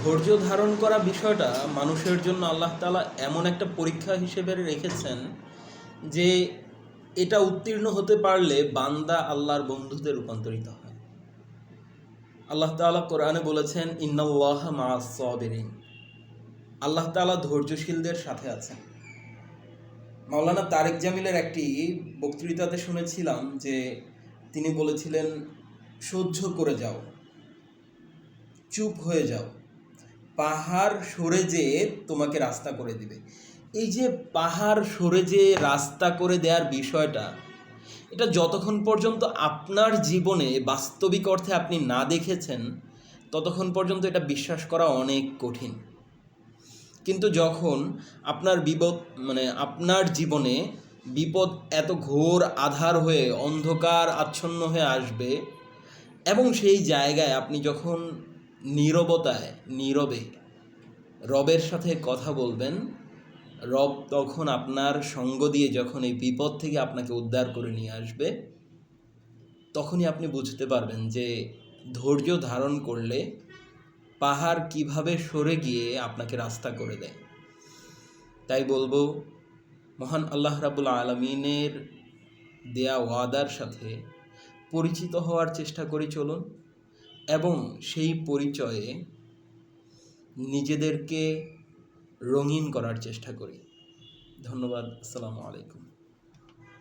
ধৈর্য ধারণ করা বিষয়টা মানুষের জন্য আল্লাহ তাআলা এমন একটা পরীক্ষা হিসেবে রেখেছেন যে এটা উত্তীর্ণ হতে পারলে বান্দা আল্লাহর বন্ধুতে রূপান্তরিত হয়। আল্লাহ তাআলা কোরআনে বলেছেন, ইন্নাল্লাহা মাআস সাবিরিন। আল্লাহ তাআলা ধৈর্যশীলদের সাথে আছেন। মাওলানা তারেক জামিলের একটি বক্তৃতাতে শুনেছিলাম যে তিনি বলেছিলেন, সহ্য করে যাও, চুপ হয়ে যাও, পাহাড় সরে যেয়ে তোমাকে রাস্তা করে দিবে। এই যে পাহাড় সরে যেয়ে রাস্তা করে দেওয়ার বিষয়টা, এটা যতক্ষণ পর্যন্ত আপনার জীবনে বাস্তবিক অর্থে আপনি না দেখেছেন ততক্ষণ পর্যন্ত এটা বিশ্বাস করা অনেক কঠিন। কিন্তু যখন আপনার জীবনে বিপদ এত ঘোর আঁধার হয়ে অন্ধকার আচ্ছন্ন হয়ে আসবে এবং সেই জায়গায় আপনি যখন নীরবে রবের সাথে কথা বলবেন, রব তখন আপনার সঙ্গ দিয়ে যখন এই বিপদ থেকে আপনাকে উদ্ধার করে নিয়ে আসবে, তখনই আপনি বুঝতে পারবেন যে ধৈর্য ধারণ করলে পাহাড় কিভাবে সরে গিয়ে আপনাকে রাস্তা করে দেয়। তাই বলবো, মহান আল্লাহ রাব্বুল আলামিনের দেয়া ওয়াদার সাথে পরিচিত হওয়ার চেষ্টা করি চলুন, এবং সেই পরিচয়ে নিজেদেরকে রঙিন করার চেষ্টা করি। ধন্যবাদ। আসসালামু আলাইকুম।